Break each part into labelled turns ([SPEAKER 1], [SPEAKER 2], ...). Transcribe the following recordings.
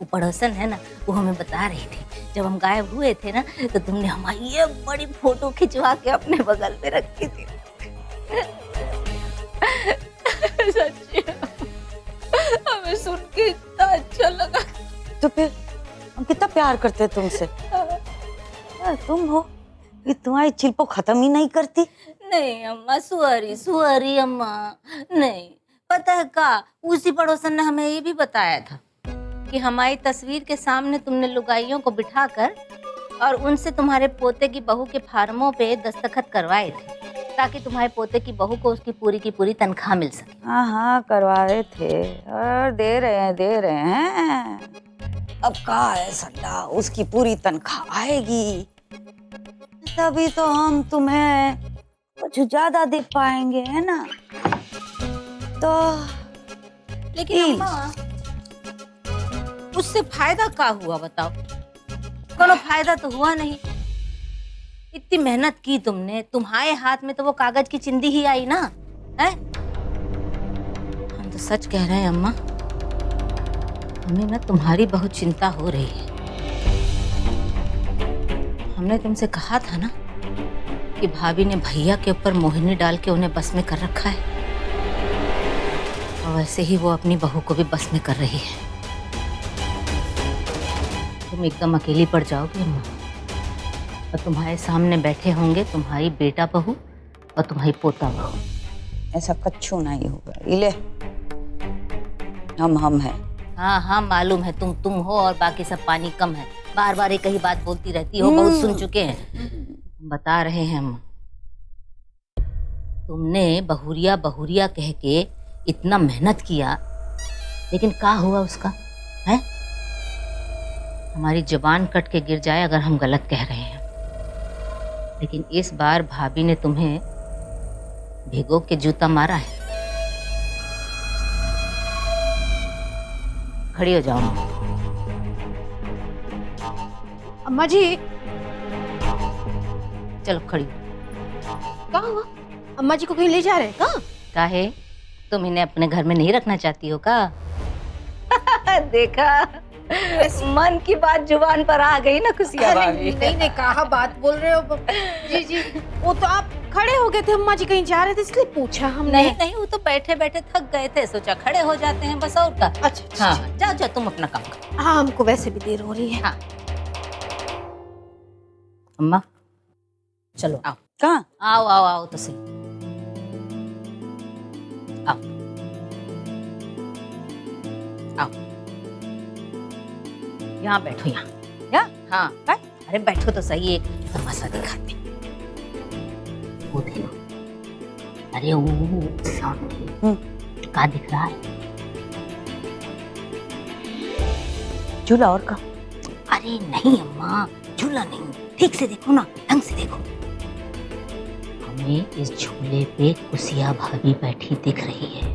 [SPEAKER 1] वो पड़ोसन है ना, वो हमें बता रही थी जब हम गायब हुए थे ना, तो तुमने हमारी ये बड़ी फोटो खिंचवा के अपने बगल में रखी थी। सच्ची हमें सुन के इतना अच्छा लगा।
[SPEAKER 2] तो फिर हम कितना प्यार करते हैं तुमसे। तुम हो कि तुम्हारी चिल्पो खत्म ही नहीं करती।
[SPEAKER 1] नहीं अम्मा, सुअरी सुअरी अम्मा। नहीं पता है का, उसी पड़ोसन ने हमें ये भी बताया था कि हमारी तस्वीर के सामने तुमने लुगाइयों को बिठाकर और उनसे तुम्हारे पोते की बहू के फार्मों पे दस्तखत करवाए थे, ताकि तुम्हारे पोते की बहू को उसकी पूरी की पूरी तनख्वाह मिल सके।
[SPEAKER 2] हाँ हाँ करवाए थे और दे रहे हैं। अब कहा है सल्ला, उसकी पूरी तनख्वाह आएगी तभी तो हम तुम्हें कुछ ज्यादा दे पाएंगे, है ना। तो
[SPEAKER 1] लेकिन अम्मा उससे फायदा क्या हुआ बताओ? कोनो फायदा तो हुआ नहीं। इतनी मेहनत की तुमने, तुम्हारे हाथ में तो वो कागज की चिंदी ही आई ना है। हम तो सच कह रहे हैं अम्मा, हमें ना तुम्हारी बहुत चिंता हो रही है। हमने तुमसे कहा था ना कि भाभी ने भैया के ऊपर मोहिनी डाल के उन्हें बस में कर रखा है, और वैसे ही वो अपनी बहू को भी बस में कर रही है। तुम एकदम अकेली पड़ जाओगी अम्मा, और तुम्हारे सामने बैठे होंगे तुम्हारी बेटा बहू और तुम्हारी पोता बहू।
[SPEAKER 2] ऐसा कच्छू नहीं होगा। इले हम हैं।
[SPEAKER 1] हाँ हाँ मालूम है, तुम हो और बाकी सब पानी कम है। बार बार एक ही बात बोलती रहती हो, बहुत सुन चुके हैं। बता रहे हैं हम, तुमने बहुरिया बहुरिया कह के इतना मेहनत किया, लेकिन क्या हुआ उसका है? हमारी जुबान कट के गिर जाए अगर हम गलत कह रहे हैं, लेकिन इस बार भाभी ने तुम्हें भिगो के जूता मारा है। खड़ी हो जाओ
[SPEAKER 3] अम्मा जी।
[SPEAKER 1] चलो खड़ी।
[SPEAKER 3] क्या हुआ? अम्मा जी को कहीं ले जा रहे हैं क्या?
[SPEAKER 1] काहे, तुम इन्हें अपने घर में नहीं रखना चाहती हो का? देखा, मन की बात जुबान पर आ गई ना खुशियाँ भाभी।
[SPEAKER 3] नहीं कहा बात बोल रहे हो जी। वो तो आप खड़े हो गए थे, अम्मा जी कहीं जा रहे थे इसलिए पूछा हमने।
[SPEAKER 1] नहीं वो तो बैठे बैठे थक गए थे, सोचा खड़े हो जाते हैं बस, और का।
[SPEAKER 3] अच्छा
[SPEAKER 1] हाँ जाओ तुम अपना काम करो।
[SPEAKER 3] हाँ हमको वैसे भी देर हो रही है।
[SPEAKER 1] हाँ अम्मा चलो आओ।
[SPEAKER 2] कहाँ?
[SPEAKER 1] आओ तो सही। आओ यहाँ बैठो, यहाँ। हाँ अरे बैठो तो सही, एक तमाशा दिखाते। वो देखो, अरे वो सामने क्या दिख रहा है?
[SPEAKER 2] झूला और का?
[SPEAKER 1] अरे नहीं अम्मा, झूला नहीं, ठीक से देखो ना, ढंग से देखो। हमें इस झूले पे कुसिया भाभी बैठी दिख रही है,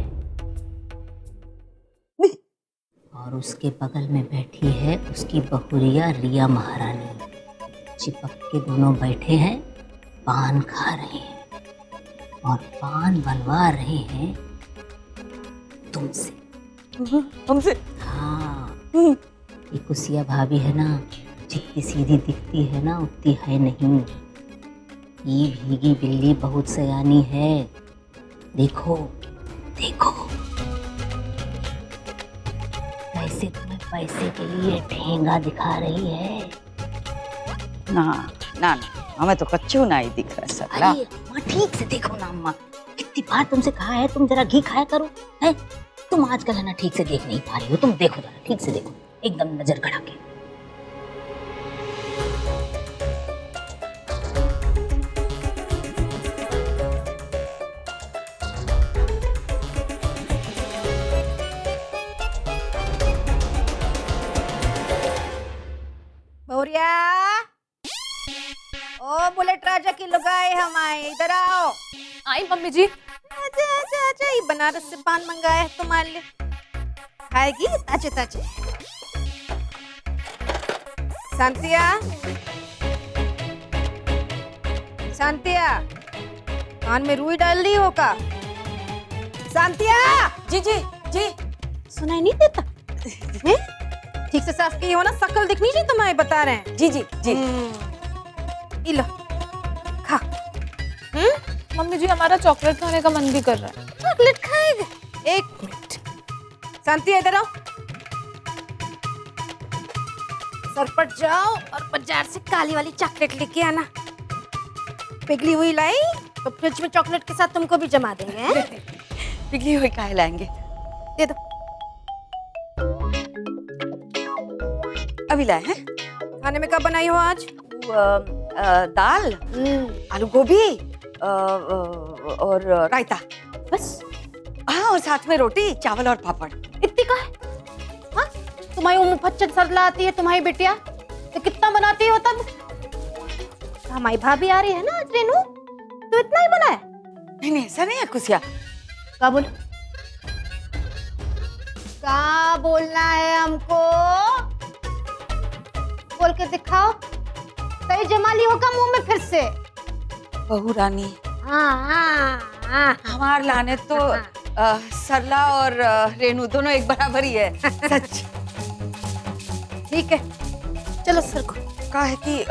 [SPEAKER 1] और उसके बगल में बैठी है उसकी बहुरिया रिया महारानी। चिपक के दोनों बैठे हैं, पान खा रहे हैं और पान बनवा रहे हैं तुमसे।
[SPEAKER 2] हमसे?
[SPEAKER 1] हाँ, ये कुसिया भाभी है ना, जितनी सीधी दिखती है ना उतनी है नहीं। ये भीगी बिल्ली बहुत सयानी है, देखो देखो। पैसे तुम्हें पैसे के लिए ठेंगा दिखा रही है।
[SPEAKER 2] ना हमें तो कच्चू नहीं दिख रहा सल्ला।
[SPEAKER 1] अरे अम्मा ठीक से देखो ना अम्मा, कितनी बार तुमसे कहा है तुम जरा घी खाया करो, है? तुम आजकल है ना ठीक से देख नहीं पा रही हो। तुम देखो जरा ठीक से देखो, एकदम नजर गड़ा के।
[SPEAKER 3] बहुरिया, ओ बुलेट राजा की लुगाई, हम आए, इधर आओ।
[SPEAKER 4] आई मम्मी जी।
[SPEAKER 3] अच्छा ये बनारस से पान मंगाया है तुम्हारे लिए, खाएगी ताजे ताजे। शांतिया कान में रुई डाल रही हो का? शांतिया।
[SPEAKER 4] जी
[SPEAKER 3] सुनाई नहीं देता? ठीक से साफ की हो ना, शक्ल दिखनी चाहिए तुम्हारे, बता रहे हैं।
[SPEAKER 2] जी जी जी।
[SPEAKER 3] ये लो खा।
[SPEAKER 4] मम्मी जी हमारा चॉकलेट खाने का मन भी कर रहा है।
[SPEAKER 3] चॉकलेट खाएगा? एक मिनट, शांति इधर आओ। सर पर जाओ और बाजार से काली वाली चॉकलेट लेके आना। पिघली हुई लाई तो फ्रिज में चॉकलेट के साथ तुमको भी जमा देंगे, हैं?
[SPEAKER 2] पिघली हुई काहे लाएंगे?
[SPEAKER 3] दे दो।
[SPEAKER 2] अभी लाए हैं।
[SPEAKER 3] खाने में क्या बनाई हो आज?
[SPEAKER 2] दाल, आलू गोभी और रायता।
[SPEAKER 3] बस
[SPEAKER 2] हाँ, और साथ में रोटी, चावल और पापड़।
[SPEAKER 3] इतनी का है? हाँ? तुम्हारी उम्र फच्चर सरला आती है तुम्हारी बेटिया, तो कितना बनाती हो तब? हमारी भाभी आ रही है ना आज रेनू, तो इतना ही बना है?
[SPEAKER 2] नहीं ऐसा नहीं है कुसिया।
[SPEAKER 3] क्या बोल? क्या बोलना है हमको? बोल के दिखाओ। सही जमा ली होगा मुंह में फिर से।
[SPEAKER 2] बहू रानी,
[SPEAKER 3] हाँ।
[SPEAKER 2] हमार लाने तो सरला और रेनू दोनों एक बराबर ही है। सच।
[SPEAKER 3] ठीक है, चलो सर को।
[SPEAKER 2] कहा है कि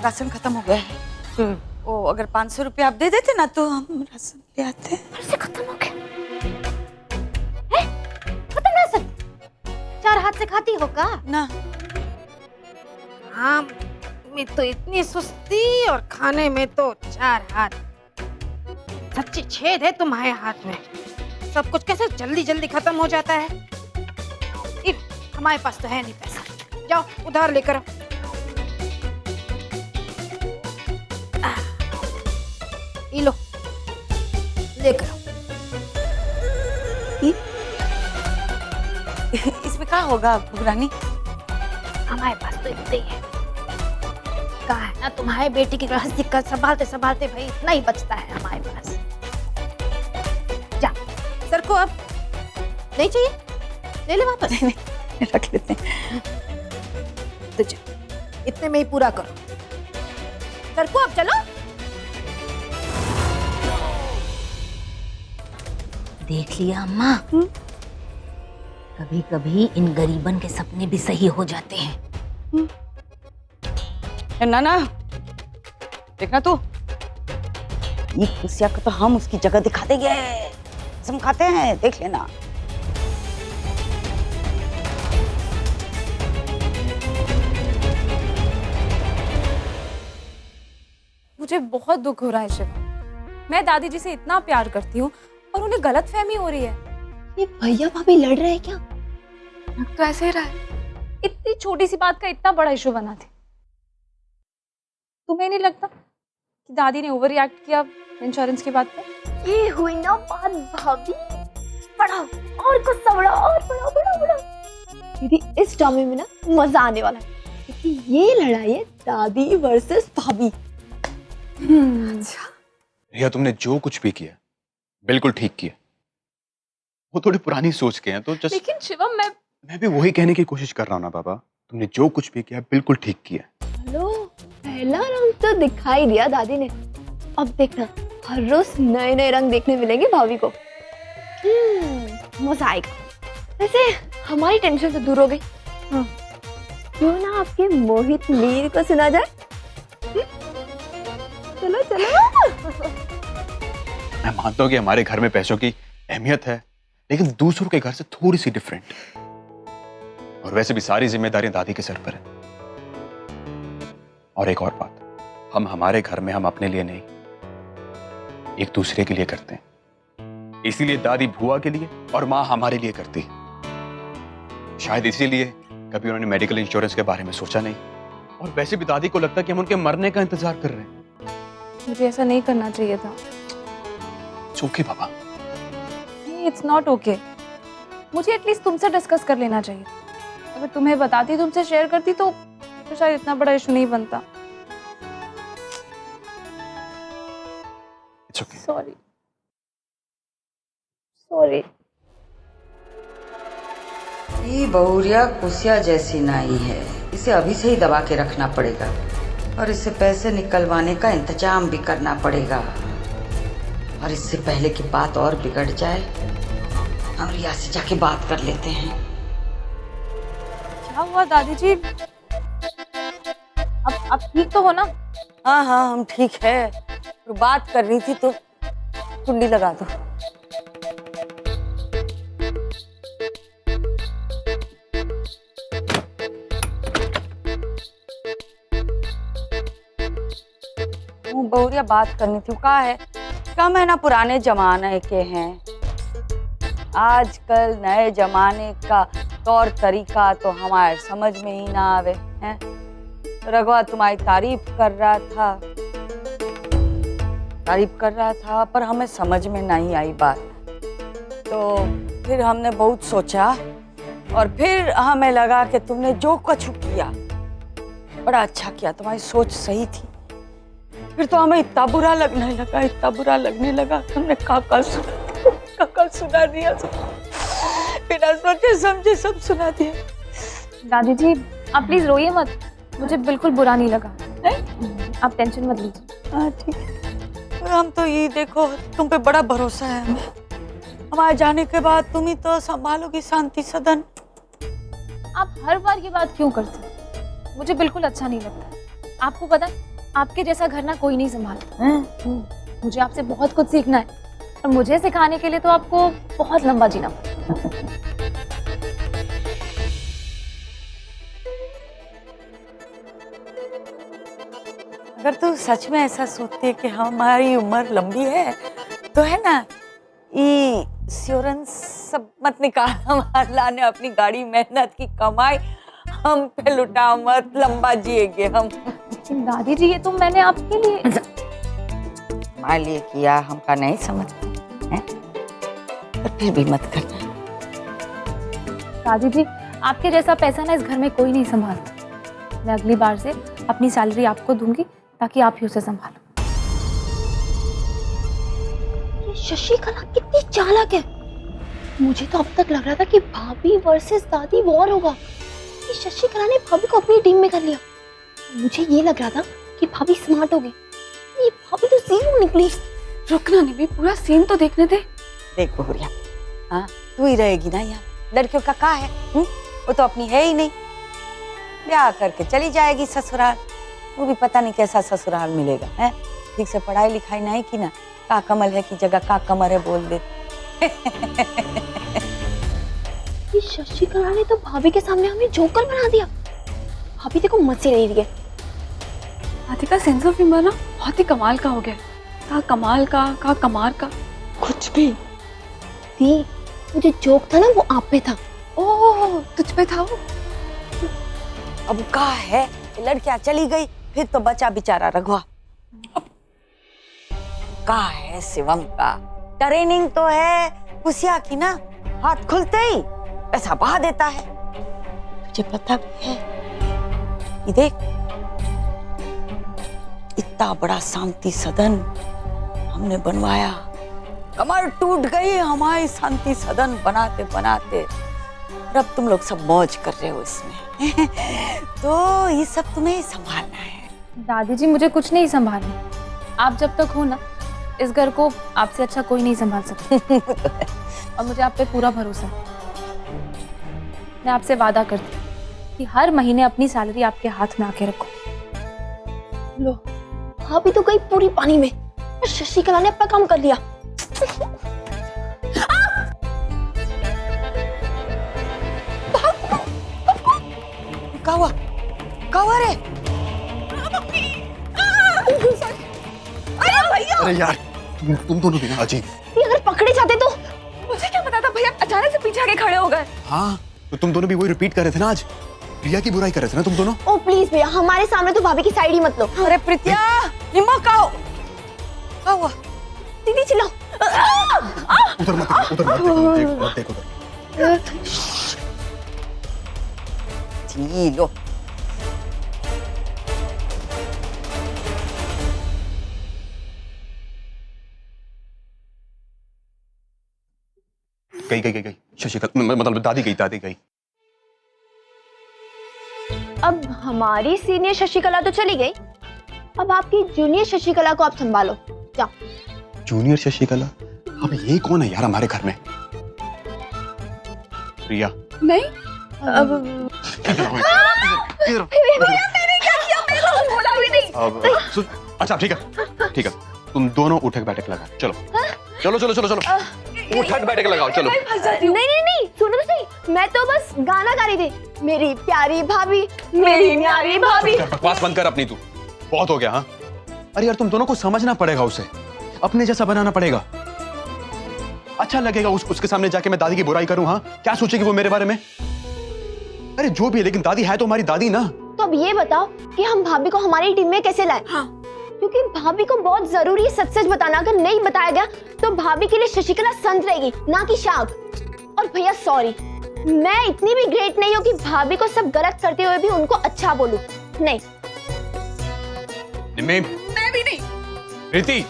[SPEAKER 2] राशन खत्म हो गया है। ओ, अगर 500 रुपया आप दे देते ना तो हम राशन ले आते।
[SPEAKER 3] फिर से खत्म हो गया? है? खत्म राशन? 4 हाथ से खाती हो का?
[SPEAKER 2] ना।
[SPEAKER 3] हाँ, मैं तो इतनी सुस्ती और खाने में तो 4 हाथ। सच्ची छेद है तुम्हारे हाथ में। सब कुछ कैसे जल्दी जल्दी खत्म हो जाता है। हमारे पास तो है नहीं पैसा, जाओ उधार लेकर आओ। ये लो, लेकर आओ।
[SPEAKER 2] इसमें क्या होगा बहू रानी?
[SPEAKER 3] हमारे पास तो इतने ही है। कहा है ना, तुम्हारे बेटी की गृहस्थी का संभालते संभालते भाई इतना ही बचता है हमारे पास। जा, सर को अब नहीं चाहिए, ले ले वापस।
[SPEAKER 2] रख लेते हैं।
[SPEAKER 3] तो जा, इतने में ही पूरा करो। सर को अब चलो।
[SPEAKER 1] देख लिया अम्मा, कभी कभी इन गरीबन के सपने भी सही हो जाते हैं।
[SPEAKER 2] ना देखना तू, ये कुसिया को तो हम उसकी जगह दिखा देंगे। हम खाते हैं, देख लेना।
[SPEAKER 4] मुझे बहुत दुख हो रहा है शिवा। मैं दादी जी से इतना प्यार करती हूँ और उन्हें गलतफहमी हो रही है।
[SPEAKER 5] ये भैया भाभी लड़ रहे हैं क्या?
[SPEAKER 4] तो ऐसे ही रहा है। इतनी छोटी सी बात का इतना बड़ा इशू बना थी। तुम्हें नहीं लगता कि दादी ने ओवर रिएक्ट किया इंश्योरेंस की बात पे?
[SPEAKER 5] ये हुई ना बात भाभी, बढ़ाओ और कुछ सबड़ा और बढ़ाओ। दीदी इस ड्रामे में ना मजा आने वाला है, क्योंकि ये लड़ाई है दादी वर्सेस भाभी।
[SPEAKER 4] अच्छा,
[SPEAKER 6] रिया तुमने जो कुछ भी किया बिल्कुल ठीक किया। वो थोड़ी पुरानी सोच के हैं तो जस्ट।
[SPEAKER 4] लेकिन शिवम
[SPEAKER 6] मैं भी वही कहने की कोशिश कर रहा हूँ ना बाबा, तुमने जो कुछ भी किया बिल्कुल ठीक किया।
[SPEAKER 5] हेलो, पहला रंग तो दिखाई दिया दादी ने, अब देखना हर रोज नए नए रंग देखने मिलेंगे भाभी को। मजा आएगा। वैसे हमारी टेंशन तो दूर हो गई। क्यों ना आपके मोहित मीर को सुना जाए? चलो
[SPEAKER 6] मैं मानता हूँ कि हमारे घर में पैसों की अहमियत है, लेकिन दूसरों के घर से थोड़ी सी डिफरेंट। और वैसे भी सारी जिम्मेदारियां दादी के सर पर है। और एक और बात, हम हमारे घर में हम अपने लिए नहीं, एक दूसरे के लिए करते हैं। इसीलिए दादी बुआ के लिए और माँ हमारे लिए करती। शायद इसीलिए कभी उन्होंने मेडिकल इंश्योरेंस के बारे में सोचा नहीं। और वैसे भी दादी को लगता कि हम उनके मरने का इंतजार कर रहे हैं।
[SPEAKER 4] मुझे ऐसा नहीं करना चाहिए था।
[SPEAKER 6] It's okay, Baba.
[SPEAKER 4] It's not okay. मुझे एटलीस्ट तुमसे डिस्कस कर लेना चाहिए। अगर तुम्हें बताती, तुमसे शेयर करती तो शायद इतना बड़ा इशू नहीं बनता।
[SPEAKER 6] It's okay।
[SPEAKER 4] सॉरी।
[SPEAKER 2] ये बहुरिया कुसिया जैसी नाई है, इसे अभी से ही दबा के रखना पड़ेगा और इससे पैसे निकलवाने का इंतजाम भी करना पड़ेगा। और इससे पहले कि बात और बिगड़ जाए, हम रिया से जाके बात कर लेते हैं।
[SPEAKER 4] क्या हुआ दादी जी? अब ठीक तो हो ना?
[SPEAKER 2] हाँ हाँ हम ठीक है। तो बात कर रही थी तो कुंडी लगा दो। बहुरिया बात करनी थी। का है क्या महीना पुराने जमाने के हैं, आजकल नए जमाने का तौर तरीका तो हमारे समझ में ही ना आवे हैं। रघुआ तुम्हारी तारीफ कर रहा था पर हमें समझ में नहीं आई बात। तो फिर हमने बहुत सोचा और फिर हमें लगा कि तुमने जो कुछ किया बड़ा अच्छा किया, तुम्हारी सोच सही थी। फिर तो हमें इतना बुरा लगने लगा हमने काका सुना दिया, बिना सोचे समझे सब सुना दिया।
[SPEAKER 4] दादी जी आप प्लीज रोइए मत, मुझे बिल्कुल बुरा नहीं लगा। आप टेंशन मत लीजिए।
[SPEAKER 2] हाँ ठीक है। हम तो ये देखो तुम पे बड़ा भरोसा है हमें। हमारे जाने के बाद तुम ही तो संभालोगी शांति सदन।
[SPEAKER 4] आप हर बार ये बात क्यों करते हैं? मुझे बिल्कुल अच्छा नहीं लगता। आपको पता है आपके जैसा घर ना कोई नहीं संभालता। मुझे आपसे बहुत कुछ सीखना है और मुझे सिखाने के लिए तो आपको बहुत लंबा जीना पड़ेगा।
[SPEAKER 2] अगर तू सच में ऐसा सोचती है कि हमारी उम्र लंबी है तो है ना ये इंश्योरेंस सब मत निकाल। हमारे लाने अपनी गाड़ी मेहनत की कमाई हम पे लुटा मत, लंबा जिएंगे हम।
[SPEAKER 4] लेकिन दादी जी ये तो मैंने आपके लिए
[SPEAKER 2] हमारे लिए किया, हमका नहीं समझते हैं पर फिर भी मत करना।
[SPEAKER 4] दादी जी आपके जैसा पैसा ना इस घर में कोई नहीं संभालता। मैं अगली बार से अपनी सैलरी आपको दूंगी ताकि आप ही उसे संभालो।
[SPEAKER 5] ये शशिकला कितनी चालाक है। मुझे तो अब तक लग रहा था कि भाभी वर्सेस दादी वॉर होगा। ये शशिकला ने भाभी को अपनी टीम में कर लिया। मुझे ये लग रहा था कि भाभी स्मार्ट हो गई, ये भाभी तो जीरो निकली।
[SPEAKER 4] रुकना नहीं, पूरा सीन तो देखने दे।
[SPEAKER 2] देख बहुरिया, हाँ तू ही रहेगी ना यहाँ, लड़कियों का है वो तो अपनी है ही नहीं। ब्याह करके चली जाएगी ससुराल, वो भी पता नहीं कैसा ससुराल मिलेगा है। ठीक से पढ़ाई लिखाई नहीं की ना, का कमल है की जगह का कमर है बोल दे।
[SPEAKER 5] ये शशिकला ने तो भाभी के सामने हमें जोकर बना दिया। भाभी देखो मजे ले रही है।
[SPEAKER 4] आदि का सेंस ऑफ ह्यूमर ना बहुत ही कमाल का हो गया। का कमाल का, का कमाल का, कुछ भी।
[SPEAKER 5] दी वो जो जोक था ना वो आप पे था।
[SPEAKER 4] ओह तुझ पे था वो।
[SPEAKER 2] अब का है लड़कियां चली गई फिर तो बचा बेचारा रघुआ। का है शिवम का ट्रेनिंग तो है कुसिया की ना, हाथ खुलते ही ऐसा बहा देता है। तुझे पता भी है ये देख इतना बड़ा शांति सदन हमने बनवाया, कमर टूट गई हमारी शांति सदन बनाते बनाते। और अब तुम लोग सब मौज कर रहे हो इसमें। तो ये सब तुम्हें ही संभालना है।
[SPEAKER 4] दादी जी मुझे कुछ नहीं संभालना। आप जब तक हो ना इस घर को आपसे अच्छा कोई नहीं संभाल सकता। और मुझे आप पे पूरा भरोसा है। मैं आपसे वादा करती हूँ कि हर महीने अपनी सैलरी आपके हाथ में आके रखो।
[SPEAKER 5] लो भाभी तो गई पूरी पानी में और शशिकला ने अपना काम कर दिया।
[SPEAKER 2] कावा रे।
[SPEAKER 6] अरे यार तुम दोनों भी ना अजीब।
[SPEAKER 5] ये अगर पकड़े जाते तो।
[SPEAKER 4] मुझे क्या पता था भैया अचानक से पीछे आके खड़े हो गए।
[SPEAKER 6] हाँ तो तुम दोनों भी वही रिपीट कर रहे थे ना, आज प्रिया की बुराई कर रहे थे ना तुम दोनों।
[SPEAKER 5] ओ प्लीज भैया हमारे सामने तो भाभी की साइड ही मत लो।
[SPEAKER 2] अरे प्रीतिया निमक आओ। क्या हुआ?
[SPEAKER 5] दीदी चिल्लाओ।
[SPEAKER 6] उधर मत देखो उधर।
[SPEAKER 2] जी लो।
[SPEAKER 6] गई शशिकला मतलब दादी गई।
[SPEAKER 5] अब हमारी सीनियर शशिकला तो चली गई, अब आपकी जूनियर शशिकला को आप संभालो। जाओ।
[SPEAKER 6] जूनियर शशिकला? अब ये कौन है यार हमारे घर में? प्रिया
[SPEAKER 4] नहीं अब
[SPEAKER 6] अच्छा ठीक है ठीक है, तुम दोनों उठक बैठक लगा, चलो चलो चलो चलो चलो उठक बैठक लगाओ, चलो।
[SPEAKER 5] नहीं नहीं नहीं, सुनो तो सही, मैं तो बस गाना गा रही थी, मेरी प्यारी भाभी, मेरी प्यारी भाभी।
[SPEAKER 6] बकवास बंद कर अपनी, तू बहुत हो गया। हाँ अरे यार, तुम दोनों को समझना पड़ेगा, उसे अपने जैसा बनाना पड़ेगा। अच्छा लगेगा उसके सामने जाके मैं दादी की बुराई करूं? हाँ, क्या सोचेगी वो मेरे बारे में? अरे जो भी है, लेकिन दादी है तो हमारी दादी ना।
[SPEAKER 5] तो अब ये बताओ कि हम भाभी को हमारी टीम में कैसे लाए? हाँ। क्योंकि भाभी को बहुत जरूरी है सच सच बताना, अगर नहीं बताया गया तो भाभी के लिए शशिकला संत रहेगी, ना कि शाक। और भैया सॉरी, मैं इतनी भी ग्रेट नहीं हूँ कि भाभी को सब गलत करते हुए भी उनको अच्छा बोलूं। नहीं,
[SPEAKER 6] मैं भी नहीं। रीति,